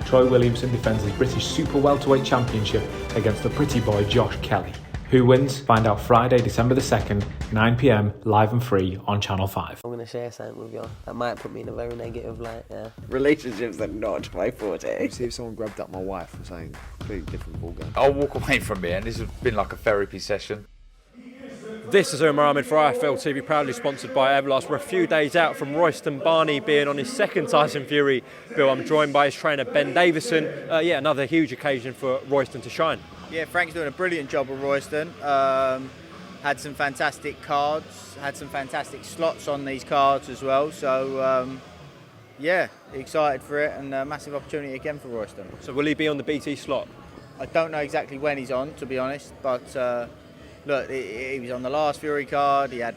Troy Williamson defends his British Super Welterweight Championship against the pretty boy Josh Kelly. Who wins? Find out Friday, December the 2nd, 9 p.m, live and free on Channel 5. I'm going to share something with you. That might put me in a very negative light, yeah. Relationships are not my forte. See if someone grabbed up my wife or something. Completely different ballgame. I'll walk away from it, and this has been like a therapy session. This is Umar Ahmed for IFL TV, proudly sponsored by Everlast. We're a few days out from Royston Barney being on his second Tyson Fury bill. I'm joined by his trainer Ben Davison. Another huge occasion for Royston to shine. Yeah, Frank's doing a brilliant job with Royston. Had some fantastic cards, had some fantastic slots on these cards as well. So, excited for it, and a massive opportunity again for Royston. So will he be on the BT slot? I don't know exactly when he's on, to be honest, but look, he was on the last Fury card. I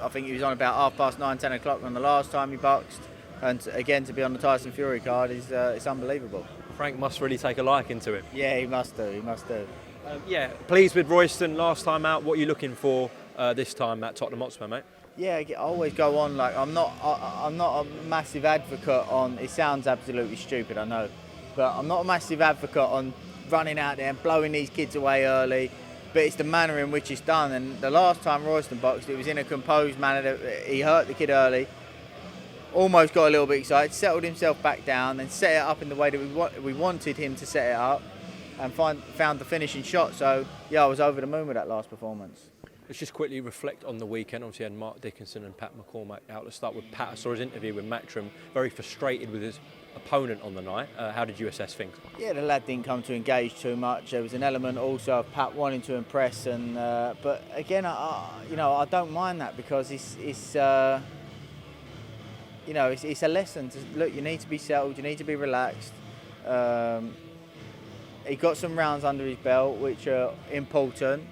think he was on about 9:30, 10 o'clock on the last time he boxed. And again, to be on the Tyson Fury card is it's unbelievable. Frank must really take a liking to him. Yeah, he must do. Pleased with Royston last time out. What are you looking for this time at Tottenham Hotspur, mate? Yeah, I always go on like I'm not a massive advocate on. It sounds absolutely stupid, I know, but I'm not a massive advocate on running out there and blowing these kids away early. But it's the manner in which it's done. And the last time Royston boxed, it was in a composed manner. That he hurt the kid early, almost got a little bit excited, settled himself back down, and set it up in the way that we wanted him to set it up, and found the finishing shot. So, yeah, I was over the moon with that last performance. Let's just quickly reflect on the weekend. Obviously, had Mark Dickinson and Pat McCormack out. Let's start with Pat. I saw his interview with Matchroom. Very frustrated with his opponent on the night. How did you assess things? Yeah, the lad didn't come to engage too much. There was an element also of Pat wanting to impress, and but again, I don't mind that, because it's a lesson. Look, you need to be settled. You need to be relaxed. He got some rounds under his belt, which are important.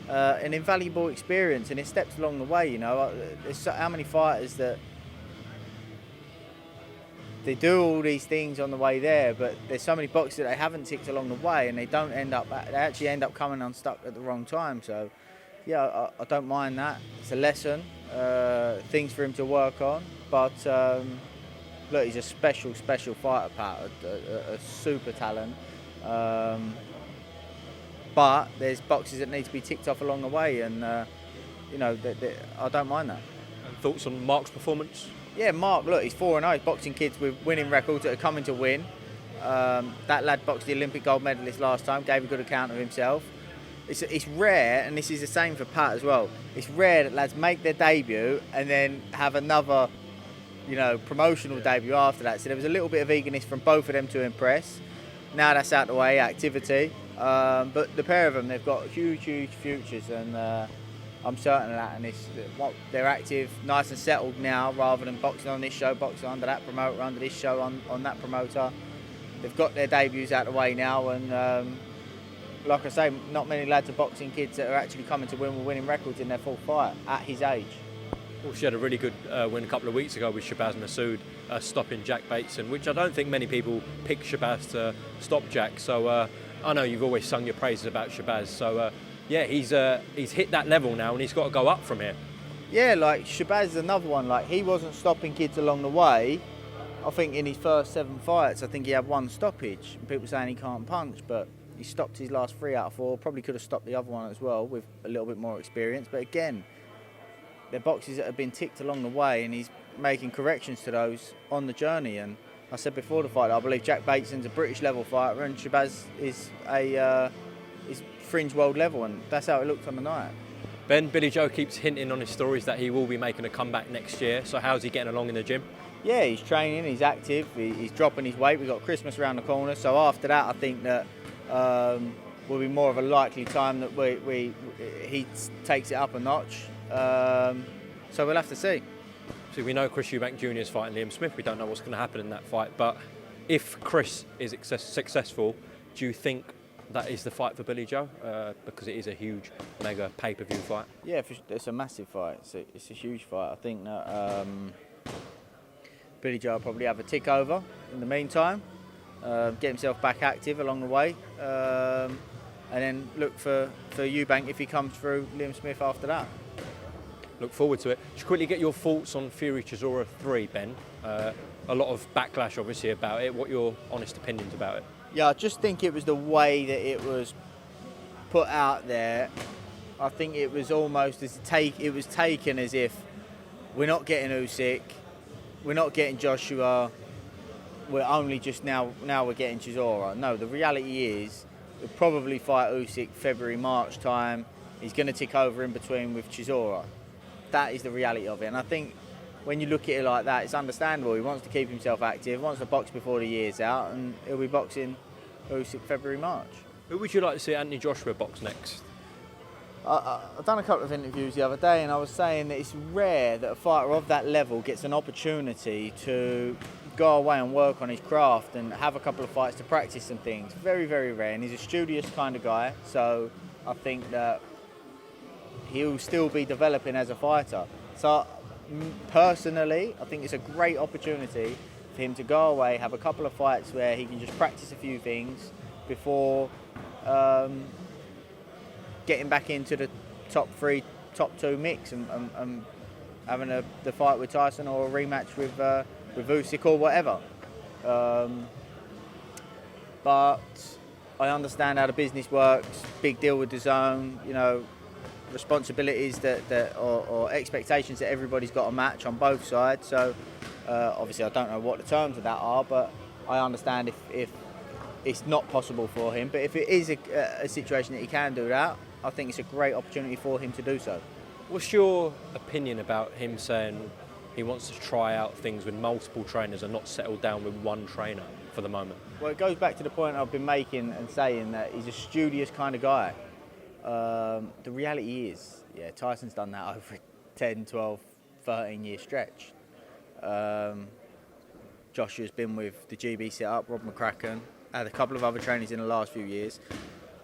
An invaluable experience, and it steps along the way. There's how many fighters that they do all these things on the way there, but there's so many boxes that they haven't ticked along the way, and they actually end up coming unstuck at the wrong time. So, yeah, I don't mind that. It's a lesson, things for him to work on. But look, he's a special fighter, Pat, a super talent. But there's boxes that need to be ticked off along the way, and I don't mind that. And thoughts on Mark's performance? Yeah, Mark, look, he's 4-0. He's boxing kids with winning records that are coming to win. That lad boxed the Olympic gold medalist last time, gave a good account of himself. It's rare, and this is the same for Pat as well. It's rare that lads make their debut and then have another, promotional debut after that. So there was a little bit of eagerness from both of them to impress. Now that's out the way, activity. But the pair of them, they've got huge futures, and I'm certain of that. And they're active, nice and settled now, rather than boxing on this show, boxing under that promoter, under this show, on that promoter. They've got their debuts out the way now, and like I say, not many lads are boxing kids that are actually coming to win with winning records in their full fight at his age. Well, she had a really good win a couple of weeks ago with Shabazz Masoud stopping Jack Bateson, which I don't think many people pick Shabazz to stop Jack. So I know you've always sung your praises about Shabazz. So he's hit that level now, and he's got to go up from here. Yeah, like Shabazz is another one. Like, he wasn't stopping kids along the way. I think in his first 7 fights, I think he had 1 stoppage. People saying he can't punch, but he stopped his last 3 out of 4. Probably could have stopped the other one as well with a little bit more experience. But again, they're boxes that have been ticked along the way, and he's making corrections to those on the journey. And I said before the fight, I believe Jack Bateson's a British level fighter, and Shabazz is is fringe world level, and that's how it looked on the night. Ben, Billy Joe keeps hinting on his stories that he will be making a comeback next year. So how's he getting along in the gym? Yeah, he's training, he's active, he's dropping his weight. We've got Christmas around the corner, so after that I think that will be more of a likely time that he takes it up a notch. So we'll have to see. So we know Chris Eubank Jr. is fighting Liam Smith. We don't know what's going to happen in that fight. But if Chris is successful, do you think that is the fight for Billy Joe? Because it is a huge, mega pay-per-view fight. Yeah, it's a massive fight. It's a huge fight. I think that Billy Joe will probably have a tick over in the meantime, get himself back active along the way, and then look for EUBANK if he comes through Liam Smith after that. Look forward to it. Just quickly get your thoughts on Fury Chisora 3, Ben. a lot of backlash, obviously, about it. What are your honest opinions about it? Yeah, I just think it was the way that it was put out there. I think it was almost it was taken as if we're not getting Usyk, we're not getting Joshua, we're only just now we're getting Chisora. No, the reality is we'll probably fight Usyk February, March time. He's going to tick over in between with Chisora. That is the reality of it. And I think when you look at it like that, it's understandable. He wants to keep himself active, wants to box before the year's out, and he'll be boxing Usyk February, March. Who would you like to see Anthony Joshua box next? I've done a couple of interviews the other day, and I was saying that it's rare that a fighter of that level gets an opportunity to go away and work on his craft and have a couple of fights to practice some things. Very, very rare, and he's a studious kind of guy, so I think that he'll still be developing as a fighter. So personally, I think it's a great opportunity for him to go away, have a couple of fights where he can just practice a few things before getting back into the top 3, top 2 mix and having the fight with Tyson or a rematch with Usyk or whatever. But I understand how the business works. Big deal with the zone, you know, responsibilities or expectations that everybody's got to match on both sides. So obviously I don't know what the terms of that are, but I understand if it's not possible for him. But if it is a situation that he can do that, I think it's a great opportunity for him to do so. What's your opinion about him saying he wants to try out things with multiple trainers and not settle down with one trainer for the moment? Well, it goes back to the point I've been making and saying that he's a studious kind of guy. The reality is, yeah, Tyson's done that over a 10, 12, 13-year stretch. Joshua's been with the GB setup, Rob McCracken, had a couple of other trainers in the last few years.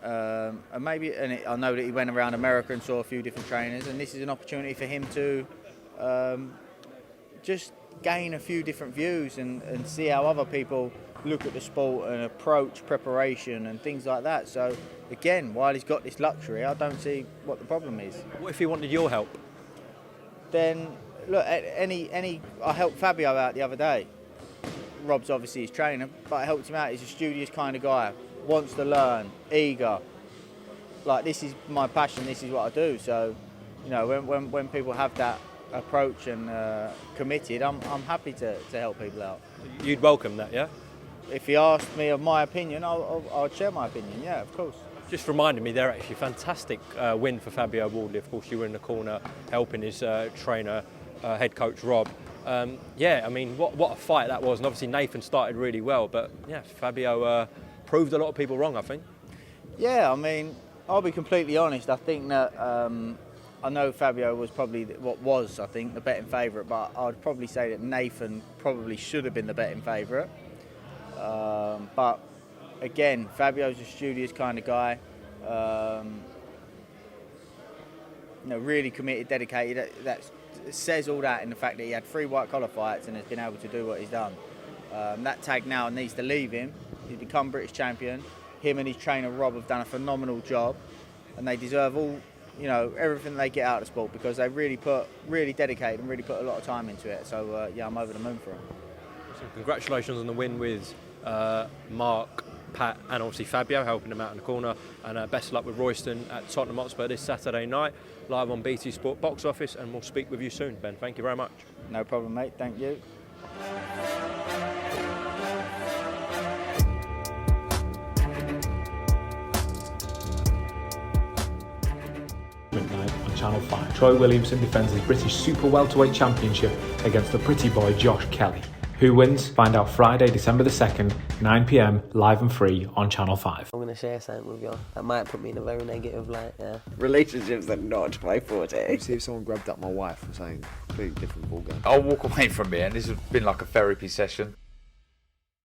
I know that he went around America and saw a few different trainers, and this is an opportunity for him to just gain a few different views and see how other people look at the sport and approach preparation and things like that. So again, while he's got this luxury, I don't see what the problem is. What if he wanted your help? Then look, I helped Fabio out the other day. Rob's obviously his trainer, but I helped him out. He's a studious kind of guy, wants to learn, eager. Like, this is my passion, this is what I do. So, you know, when people have that approach and committed, I'm happy to help people out. You'd welcome that, yeah? If he asked me of my opinion, I'd share my opinion, yeah, of course. Just reminded me there, actually, fantastic win for Fabio Wardley. Of course, you were in the corner helping his trainer, head coach Rob. Yeah, I mean, what a fight that was. And obviously Nathan started really well, but yeah, Fabio proved a lot of people wrong, I think. Yeah, I mean, I'll be completely honest. I think that I know Fabio was probably I think, the betting favourite, but I'd probably say that Nathan probably should have been the betting favourite. But again, Fabio's a studious kind of guy. You know, really committed, dedicated. That says all that in the fact that he had 3 white-collar fights and has been able to do what he's done. That tag now needs to leave him. He's become British champion. Him and his trainer Rob have done a phenomenal job, and they deserve all, you know, everything they get out of the sport, because they really dedicated and really put a lot of time into it. So yeah, I'm over the moon for him. So congratulations on the win with Mark, Pat, and obviously Fabio helping them out in the corner. And best of luck with Royston at Tottenham Hotspur this Saturday night, live on BT Sport Box Office. And we'll speak with you soon, Ben. Thank you very much. No problem, mate. Thank you. Midnight on Channel 5. Troy Williamson defends his British Super Welterweight Championship against the pretty boy Josh Kelly. Who wins? Find out Friday, December the 2nd, 9 p.m, live and free on Channel 5. I'm going to share something with you that might put me in a very negative light, yeah. Relationships are not my forte. See if someone grabbed up my wife or something. Completely different ballgame. I'll walk away from it, and this has been like a therapy session.